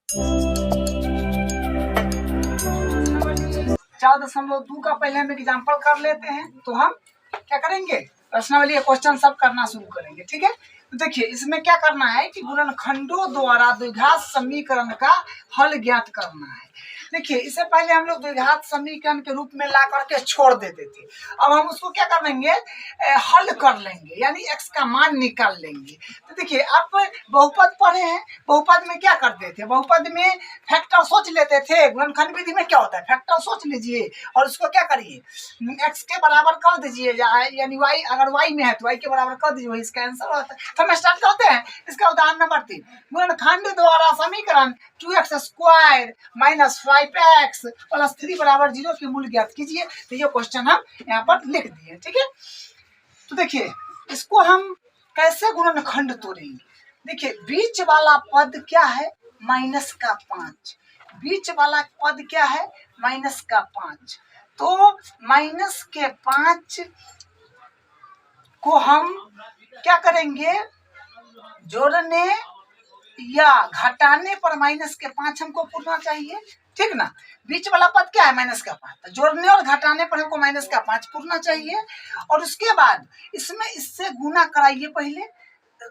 4.2 का पहले हम एग्जाम्पल कर लेते हैं, तो हम क्या करेंगे, प्रश्नावली या क्वेश्चन सब करना शुरू करेंगे। ठीक है, तो देखिए इसमें क्या करना है कि गुणनखंडों द्वारा द्विघात समीकरण का हल ज्ञात करना है। देखिए इससे पहले हम लोग द्विघात समीकरण के रूप में ला करके छोड़ देते थे, अब हम उसको क्या कर लेंगे, हल कर लेंगे, यानी x का मान निकाल लेंगे। तो देखिए आप बहुपद पढ़े हैं, बहुपद में क्या करते थे, बहुपद में फैक्टर सोच लेते थे। गुणनखंड विधि में क्या होता है, फैक्टर सोच लीजिए और उसको क्या करिए, x के बराबर कर दीजिए, यानी y अगर y में है तो y के बराबर कर दीजिए, वही इसका आंसर होता है। तो हम स्टार्ट करते हैं। इसका उदाहरण नंबर 3, गुणनखंड द्वारा समीकरण 2x square minus 5x plus 3 बराबर 0 की मूल्य ज्ञात कीजिए। तो ये क्वेश्चन हम यहाँ पर लिख दिए। ठीक है, तो देखिए इसको हम कैसे गुणनखंड तोड़ेंगे। देखिए बीच वाला पद क्या है, माइनस का 5, बीच वाला पद क्या है, माइनस का 5। तो माइनस के 5 को हम क्या करेंगे, जोड़ने या घटाने पर माइनस के 5 हमको पूरना चाहिए। ठीक ना, बीच वाला पद क्या है, माइनस का 5, तो जोड़ने और घटाने पर हमको माइनस का 5 पूरना चाहिए। और उसके बाद इसमें इससे गुना कराइए पहले,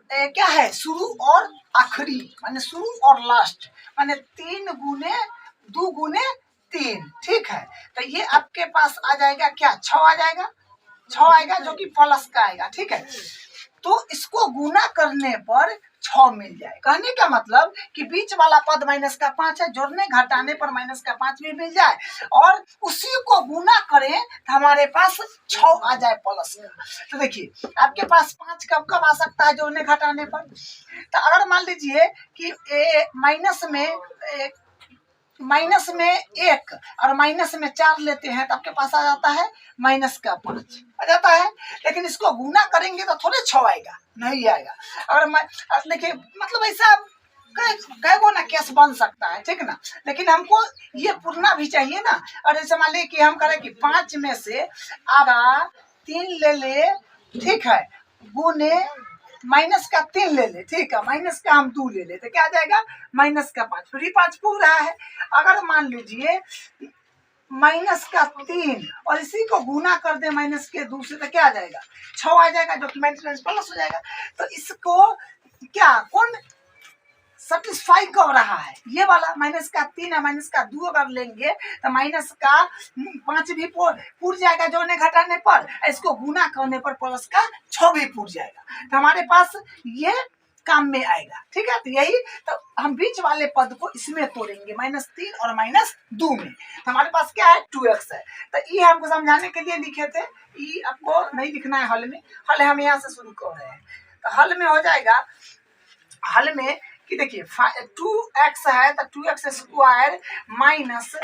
क्या है, शुरू और आखिरी, माने शुरू और लास्ट, माने 3 गुने 2 गुने 3। ठीक है, तो ये आपके पास आ जाएगा क्या, 6 आ जाएगा, 6 आएगा जो कि प्लस का आएगा। ठीक है, तो इसको गुना करने पर 6 मिल जाए। कहने का मतलब कि बीच वाला पद माइनस का 5 है, जोड़ने घटाने पर माइनस का 5 भी मिल जाए और उसी को गुना करें तो हमारे पास 6 आ जाए प्लस का। तो देखिए आपके पास 5 कब कब आ सकता है, जोड़ने घटाने पर। तो अगर मान लीजिए कि माइनस में 1 और माइनस में 4 लेते हैं तो आपके पास आ जाता है माइनस का 5 आ जाता है। लेकिन इसको गुना करेंगे तो थोड़े 6 आएगा, नहीं आएगा। अगर देखिए मतलब ऐसा कई गो ना केस बन सकता है। ठीक ना, लेकिन हमको ये पूरना भी चाहिए ना। और जैसे मान लीजिए कि हम करें कि 5 में से आधा 3 ले ले, ठीक है, गुने माइनस का 3 ले ले, ठीक है, माइनस का हम 2 ले ले, तो क्या आ जाएगा, माइनस का 5, फिर 5 पूर रहा है। अगर मान लीजिए माइनस का 3 और इसी को गुना कर दे माइनस के 2 से, तो क्या आ जाएगा, 6 आ जाएगा, जो कि माइनस प्लस हो जाएगा। तो इसको क्या कौन सेटिस्फाई कर रहा है, ये वाला माइनस का 3 है, माइनस का 2 अगर लेंगे तो माइनस का 5 भी पूर जाएगा जोड़ने घटाने पर, इसको गुना करने पर प्लस का 6 भी पूर जाएगा। तो हमारे पास ये काम में आएगा। ठीक है, तो यही तो हम बीच वाले पद को इसमें तोड़ेंगे, -3 और -2 में। तो हमारे पास क्या है, 2x है। तो ये हमको समझाने के लिए लिखे थे, ये आपको नहीं लिखना है हल में, हल हम यहाँ से शुरू कर रहे हैं। तो हल में हो जाएगा, हल में कि देखिए 2x है तो 2x स्क्वायर माइनस,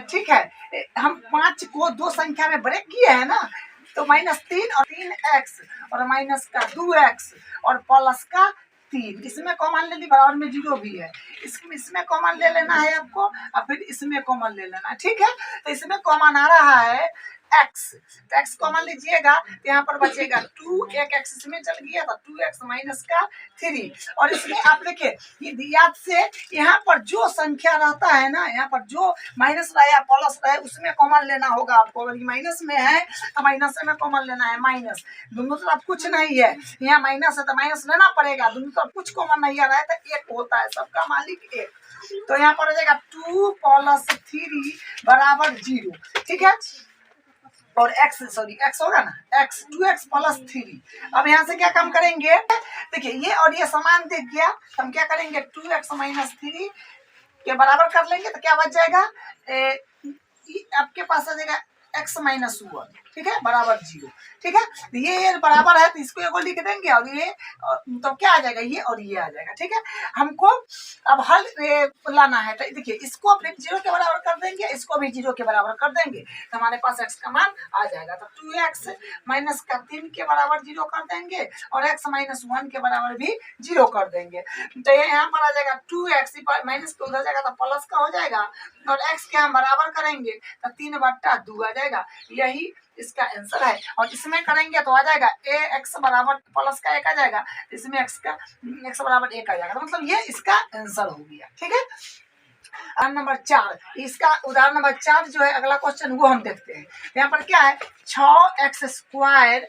ठीक है, हम 5 को 2 संख्या में ब्रेक किए हैं ना, तो -3 और 3x और माइनस का 2x और प्लस का 3, इसमें कॉमन ले ली, बराबर में 0 भी है, इसमें कॉमन ले लेना है आपको और फिर इसमें कॉमन ले लेना है। ठीक है, तो इसमें कॉमन आ रहा है x, तो x कॉमन लीजिएगा तो यहाँ पर बचेगा 2, एक x इसमें चल गया तो 2x माइनस का 3। और इसमें आप देखिए याद से यहाँ पर जो संख्या रहता है ना, यहाँ पर जो माइनस रहे या प्लस रहे उसमें कॉमन लेना होगा आपको। अगर माइनस में है तो माइनस में कॉमन लेना है, माइनस दोनों तरफ कुछ नहीं है, यहाँ माइनस है तो माइनस लेना पड़ेगा, दोनों तरफ कुछ कॉमन नहीं आ रहा है तो 1 होता है, सबका मालिक 1। तो यहाँ पर हो जाएगा 2 + 3 बराबर 0। ठीक है, और x होगा ना, x 2x + 3। अब यहाँ से क्या काम करेंगे, देखिए ये और ये समान दिख गया, तो हम क्या करेंगे, 2x - 3 के बराबर कर लेंगे तो क्या बच जाएगा, आपके पास आ जाएगा x - 1, ठीक है, बराबर 0। ठीक है, तो ये बराबर है तो इसको एगो लिख देंगे और ये तो क्या आ जाएगा, ये और ये आ जाएगा। ठीक है, हमको अब हल लाना है, तो देखिए इसको अपने 0 के बराबर कर देंगे, इसको भी 0 के बराबर कर देंगे तो हमारे पास x का मान आ जाएगा। तो 2x - 3 के बराबर 0 कर देंगे और x - 1 के बराबर भी 0 कर देंगे। तो यहाँ पर आ जाएगा 2x माइनस को उधर जाएगा तो प्लस का हो जाएगा और x के हम बराबर करेंगे तो 3/2 आ जाएगा। यही इसका आंसर है। और इसमें करेंगे तो आ जाएगा ए एक्स बराबर प्लस का 1 आ जाएगा, इसमें एक्स बराबर 1 आ जाएगा, तो मतलब ये इसका आंसर हो गया। ठीक है, उदाहरण नंबर 4, इसका उदाहरण नंबर 4 जो है अगला क्वेश्चन वो हम देखते हैं। यहाँ पर क्या है 6x²,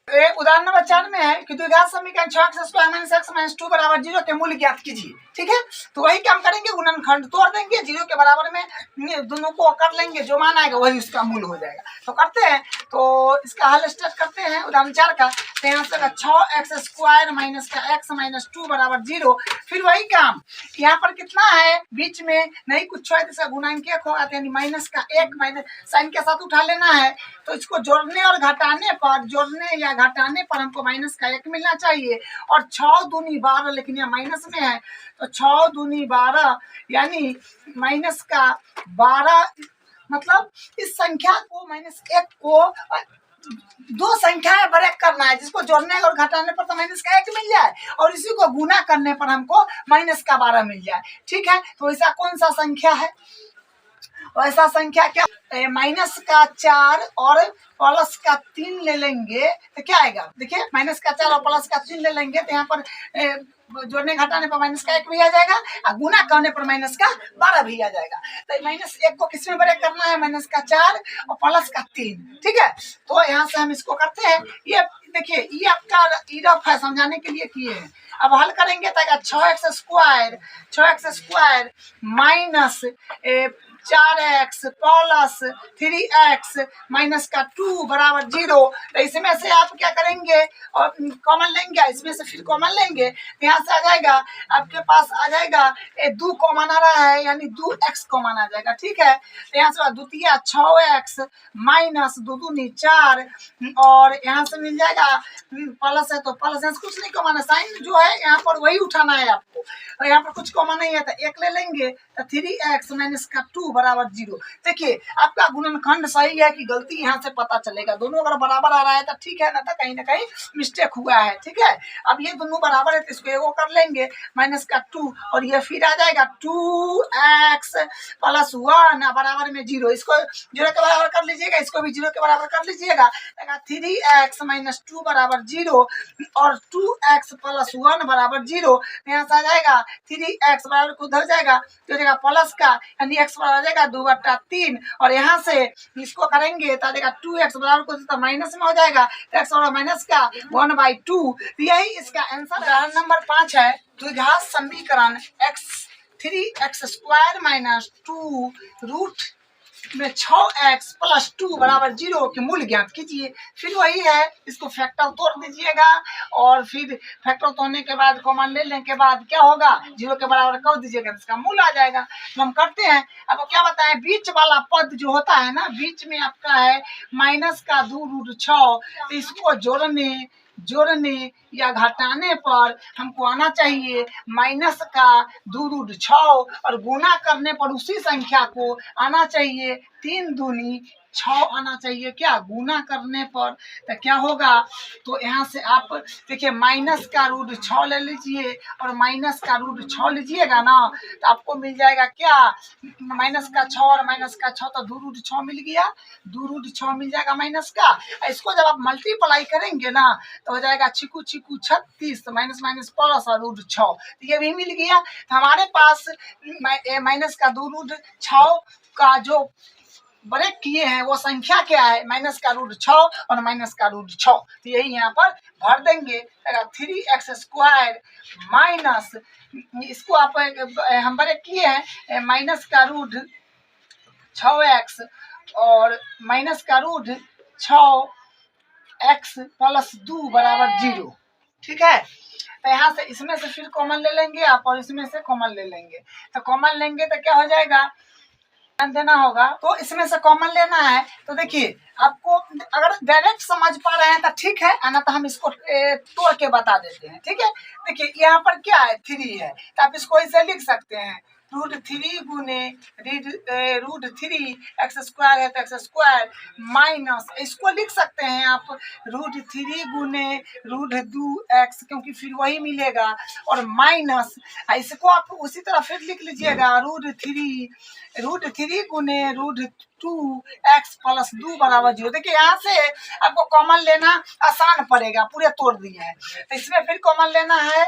उदाहरण नंबर 4 में है कि द्विघात समीकरण 6x² - x - 2 = 0 के मूल्य ज्ञात कीजिए। ठीक है, तो वही काम करेंगे, गुणनखंड तोड़ देंगे, 0 के बराबर में दोनों को कर लेंगे, जो मान आएगा वही उसका मूल हो जाएगा। तो करते हैं, तो इसका हल स्टार्ट करते हैं उदाहरण 4 का। तो यहाँ से 6x² - x - 2 = 0। फिर वही काम, यहाँ पर कितना है बीच में नहीं कुछ है, तो गुणांक होगा, यानी माइनस का 1 माइनस साइन के साथ उठा लेना है। तो इसको जोड़ने और घटाने पर, जोड़ने या घटाने पर हमको माइनस का 1 मिलना चाहिए। और 6 दूनी 12, लेकिन यह माइनस में है, तो 6 दूनी 12 यानी माइनस का 12, मतलब इस संख्या को -1 को दो संख्या में ब्रेक करना है, जिसको जोड़ने और घटाने पर तो माइनस का 1 मिल जाए और इसी को गुना करने पर हमको माइनस का 12 मिल जाए। ठीक है, तो ऐसा कौन सा संख्या है? ऐसा संख्या क्या, माइनस का 4 और प्लस का 3 ले लेंगे तो क्या आएगा, देखिए माइनस का 4 और प्लस का 3 ले लेंगे तो यहाँ पर जोड़ने घटाने पर माइनस का 1 भी आ जाएगा और गुना करने पर माइनस का 12 भी आ जाएगा। तो -1 को किस में ब्रेक करना है, माइनस का 4 और प्लस का 3। ठीक है, तो यहाँ से हम इसको करते हैं। ये देखिए, ये आपका इरफ है, समझाने के लिए किए हैं। अब हल करेंगे तो 6x² minus 4x plus 3x minus का 2 = 0। तो इसमें से आप क्या करेंगे, और कॉमन लेंगे, इसमें से फिर कॉमन लेंगे, यहाँ से आ जाएगा आपके पास आ जाएगा 2 कॉमन आ रहा है, यानी 2x कॉमन आ जाएगा। ठीक है, तो यहाँ से द्वितीय 6x माइनस 2 दूनी 4, और यहाँ से मिल जाएगा प्लस है तो प्लस, यहाँ से कुछ नहीं कॉमन है, साइन जो है यहाँ पर वही उठाना है आपको, और यहाँ पर कुछ कॉमन नहीं है तो 1 ले लेंगे, तो 3x माइनस का 2 = 0। देखिए आपका गुणनखंड सही है कि गलती यहाँ से पता चलेगा, दोनों अगर बराबर आ रहा है तो ठीक है, ना तो कहीं ना कहीं मिस्टेक हुआ है। ठीक है, अब ये दोनों बराबर है तो इसको एगो कर लेंगे माइनस का 2, और ये फिर आ जाएगा 2x + 1 बराबर में 0, इसको 0 के बराबर कर लीजिएगा, इसको भी 0 के बराबर कर लीजिएगा, 3x - 2 = 0 और 2x + 1 = 0। यहाँ से आ जाएगा 3x बराबर को उधर जाएगा तो जाएगा प्लस का, यानी x बराबर आ जाएगा 2/3, और यहाँ से इसको करेंगे तो आ जाएगा 2x बराबर को तो माइनस में हो जाएगा, तो x बराबर माइनस का 1/2। यही इसका आंसर। उदाहरण नंबर 5 है द्विघात समीकरण 3x² - 2 रूट में 6x + 2 = 0 के मूल्य ज्ञात कीजिए। फिर वही है, इसको फैक्टर तोड़ दीजिएगा, और फिर फैक्टर तोड़ने के बाद कॉमन लेने के बाद क्या होगा, 0 के बराबर कर दीजिएगा, इसका मूल आ जाएगा। तो हम करते हैं। अब क्या बताएं, बीच वाला पद जो होता है ना, बीच में आपका है माइनस का 2√6, तो इसको जोड़ने या घटाने पर हमको आना चाहिए माइनस का 2√6, और गुना करने पर उसी संख्या को आना चाहिए 3 दूनी 6 आना चाहिए। क्या गुना करने पर तो क्या होगा, तो यहाँ से आप देखिए माइनस का √6 ले लीजिए और माइनस का √6 लीजिएगा ना, तो आपको मिल जाएगा क्या, माइनस का 6 और माइनस का 6, तो 2√6 मिल गया, 2√6 मिल जाएगा माइनस का। इसको जब आप मल्टीप्लाई करेंगे ना तो हो जाएगा चिकू 36, माइनस माइनस प्लस और √6, तो ये भी मिल गया। तो हमारे पास माइनस का 2√6 का जो ब्रेक किए हैं वो संख्या क्या है, माइनस का √6 और माइनस का √6, तो यही यहाँ पर भर देंगे। 3x² माइनस, इसको आप हम ब्रेक किए हैं माइनस का √6x और माइनस का √6x + 2 = 0। ठीक है, तो यहाँ से इसमें से फिर कॉमन ले लेंगे आप, और इसमें से कॉमन ले लेंगे, तो कॉमन लेंगे तो क्या हो जाएगा, देना होगा, तो इसमें से कॉमन लेना है। तो देखिए आपको अगर डायरेक्ट समझ पा रहे हैं तो ठीक है, आना तो हम इसको तोड़ के बता देते हैं। ठीक है, देखिए यहाँ पर क्या है 3 है, तो आप इसको ऐसे लिख सकते हैं √3 गुने √3 x² है तो x² माइनस, इसको लिख सकते हैं आप √3 गुने √2x, क्योंकि फिर वही मिलेगा, और माइनस इसको आप उसी तरह फिर लिख लीजिएगा √3 गुने 2x प्लस 2 बराबर 0। देखिए यहाँ से आपको कॉमन लेना आसान पड़ेगा, पूरे तोड़ दिए हैं तो इसमें फिर कॉमन लेना है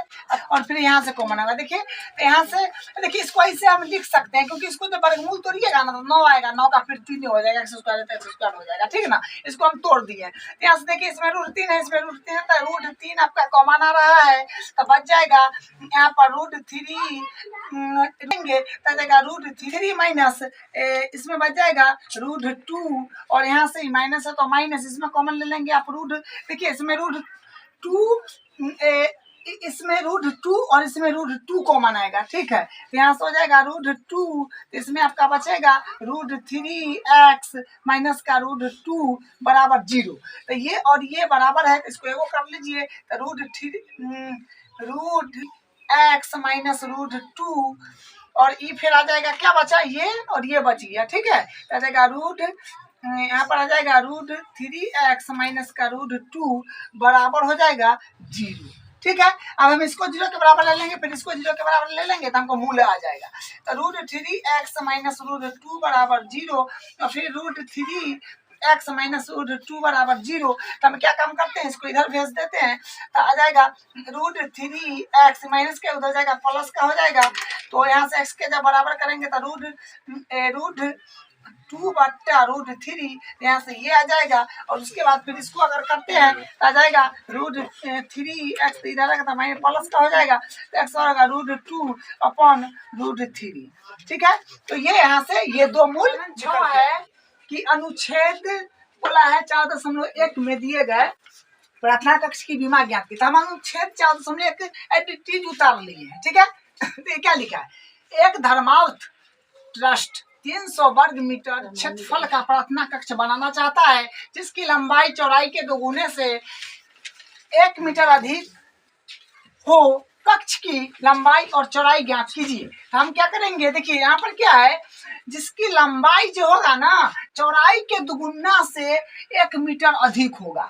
और फिर यहाँ से कॉमन आएगा। देखिए यहाँ से देखिए इसको ऐसे हम लिख सकते हैं क्योंकि इसको तो वर्गमूल तोड़िएगा ना तो 9 आएगा, 9 का फिर 3 हो जाएगा, x स्क्वायर हो जाएगा, ठीक है ना। इसको हम तोड़ दिए। यहाँ से देखिए इसमें √3 है, इसमें √3 है तो √3 आपका कॉमन आ रहा है तो बच जाएगा यहाँ पर √3 लेंगे तो जाएगा √3 माइनस इसमें बच जाएगा √2 और यहाँ से माइनस है तो माइनस इसमें कॉमन ले लेंगे आप देखिए इसमें √2 इसमें √2 और इसमें √2 कॉमन आएगा, ठीक है। तो यहाँ से हो जाएगा √2 तो इसमें आपका बचेगा √3x माइनस का √2 बराबर 0। तो ये और ये बराबर है, इसको एगो कर लीजिए तो √x माइनस √2 और ये फिर आ जाएगा क्या बचा ये और ये बच गया, ठीक है। तो आ जाएगा यहाँ पर आ जाएगा √3x माइनस का √2 बराबर हो जाएगा 0, ठीक है। अब हम इसको 0 के बराबर ले लेंगे, फिर इसको 0 के बराबर ले लेंगे तो हमको मूल्य आ जाएगा। तो √3x माइनस √2 बराबर 0 और फिर √3x माइनस √2 बराबर 0। तो हम क्या काम करते हैं, इसको इधर भेज देते हैं तो आ जाएगा √3x माइनस के उधर जाएगा प्लस का हो जाएगा। तो यहाँ से x के जब बराबर करेंगे तो √2 बट्टा √3 यहाँ से ये आ जाएगा और उसके बाद फिर इसको अगर करते हैं तो आ जाएगा √3x इधर आएगा तो माइनस प्लस का हो जाएगा तो x होगा √2 अपॉन √3, ठीक है। तो ये यहाँ से ये दो मूल है कि अनुच्छेद बोला है 4.1 में दिए गए प्रार्थना कक्ष की बीमा ज्ञात की, तो हम अनुच्छेद 4.1 एडिटिव उतार लिए हैं, ठीक है। तो ये क्या लिखा है, एक धर्मार्थ ट्रस्ट 300 वर्ग मीटर क्षेत्रफल का प्रार्थना कक्ष बनाना चाहता है जिसकी लंबाई चौड़ाई के दोगुने से 1 मीटर अधिक हो। कक्ष की लंबाई और चौड़ाई ज्ञात कीजिए। तो हम क्या करेंगे, देखिए यहाँ पर क्या है, जिसकी लंबाई जो होगा ना चौड़ाई के दुगुना से 1 मीटर अधिक होगा।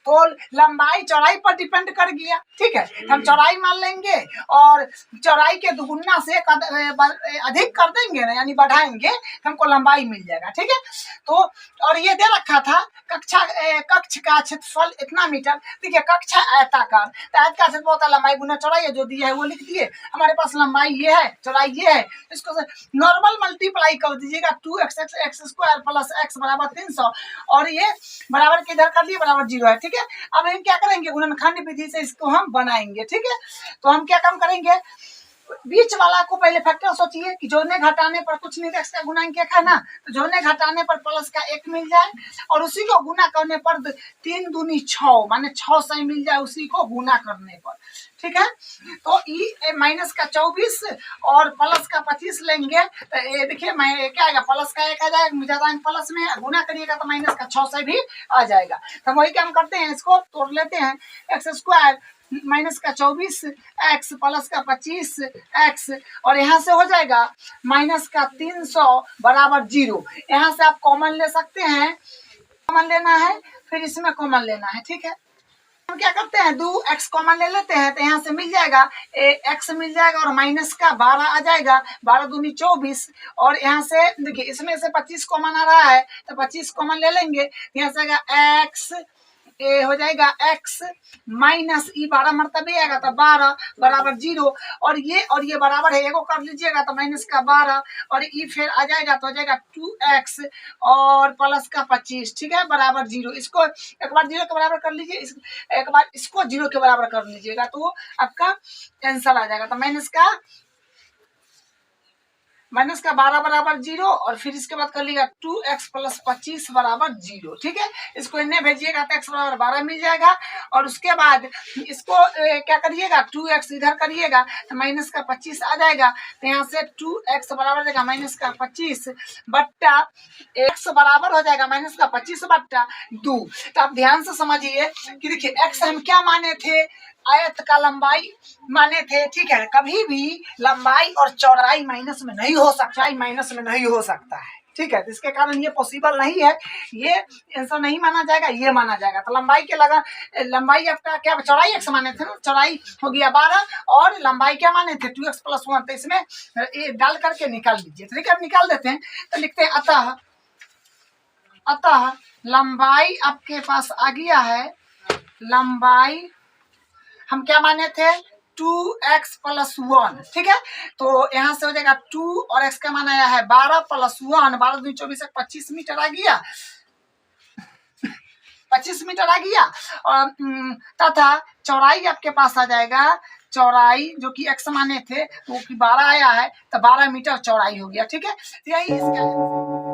तो लंबाई चौड़ाई पर डिपेंड कर गया, ठीक है। हम चौड़ाई मान लेंगे और चौड़ाई के दुगुना से अधिक कर देंगे ना, यानी बढ़ाएंगे तो हमको लंबाई मिल जाएगा, ठीक है। तो और ये दे रखा था कक्ष का क्षेत्रफल इतना मीटर। देखिए कक्ष है आयताकार, तो आयत का क्षेत्रफल होता है लंबाई गुना चौड़ाई, जो दिया है वो लिख दिए। हमारे पास लंबाई ये है, चौड़ाई ये है, इसको नॉर्मल मल्टीप्लाई कर दीजिएगा 2x² प्लस x बराबर 300 और ये बराबर के इधर कर लिए बराबर 0 है, ठीक है। अब हम क्या करेंगे, गुणनखंड विधि से इसको हम बनाएंगे, ठीक है। तो हम क्या काम करेंगे, बीच वाला को पहले फैक्टर सोचिए कि जोड़ने घटाने पर कुछ नहीं, x का गुणांक क्या है ना, तो जोड़ने घटाने पर प्लस का 1 मिल जाए और उसी को गुना करने पर 3 दूनी 6 माने 6 सही मिल जाए उसी को गुना करने पर, ठीक है। तो ये माइनस का 24 और प्लस का 25 लेंगे तो ये देखिए क्या आएगा, प्लस का 1 आ जाएगा, प्लस में गुना करिएगा तो माइनस का 6 से भी आ जाएगा। तो वही काम करते हैं, इसको तोड़ लेते हैं, x² माइनस का 24 x प्लस का 25 x और यहाँ से हो जाएगा माइनस का 300 बराबर 0। यहाँ से आप कॉमन ले सकते हैं, कॉमन लेना है फिर इसमें कॉमन लेना है, ठीक है। हम क्या करते हैं, 2x कॉमन ले लेते हैं तो यहाँ से मिल जाएगा x मिल जाएगा और माइनस का 12 आ जाएगा, 12 दूनी 24 और यहाँ से देखिए इसमें से 25 कॉमन आ रहा है तो 25 कॉमन ले लेंगे, यहाँ से आएगा x हो जाएगा x माइनस 12 मरतबे आएगा तो 12 बराबर 0 और ये बराबर है, एगो कर लीजिएगा तो माइनस का 12 और ये फिर आ जाएगा तो हो जाएगा 2x और प्लस का 25, ठीक है, बराबर 0। इसको एक बार 0 के बराबर कर लीजिए, एक बार इसको 0 के बराबर कर लीजिएगा तो आपका आंसर आ जाएगा। तो माइनस का 12 बराबर 0 और फिर इसके बाद कर लीजिएगा 2x प्लस 25 बराबर 0, ठीक है। इसको इन्हें भेजिएगा तो x बराबर 12 मिल जाएगा और उसके बाद इसको क्या करिएगा, 2x इधर करिएगा तो माइनस का 25 आ जाएगा। तो यहाँ से 2x बराबर हो जाएगा माइनस का 25 बट्टा x बराबर हो जाएगा माइनस का 25 बट्टा 2। तो आप ध्यान से समझिए कि देखिए x हम क्या माने थे, आयत का लंबाई माने थे, ठीक है। कभी भी लंबाई और चौड़ाई माइनस में नहीं हो सकता है, ठीक है। तो इसके कारण ये पॉसिबल नहीं है, ये आंसर नहीं माना जाएगा, ये माना जाएगा। तो लंबाई के लंबाई आपका क्या, चौड़ाई x माने थे ना, चौड़ाई हो गया 12 और लंबाई क्या माने थे 2x प्लस 1, तो इसमें ये डाल करके निकाल लीजिए। तो देखिए अब निकाल देते हैं तो लिखते हैं अतः अतः लंबाई आपके पास आ गया है, लंबाई हम क्या माने थे 2x + 1, ठीक है। तो यहाँ से हो जाएगा 2 और x का मान आया है 12 + 1, 12 दूनी 24, 25 मीटर आ गया, 25 मीटर आ गया। और तथा चौड़ाई आपके पास आ जाएगा, चौड़ाई जो कि x माने थे वो कि 12 आया है, तो 12 मीटर चौड़ाई हो गया, ठीक है। यही इसका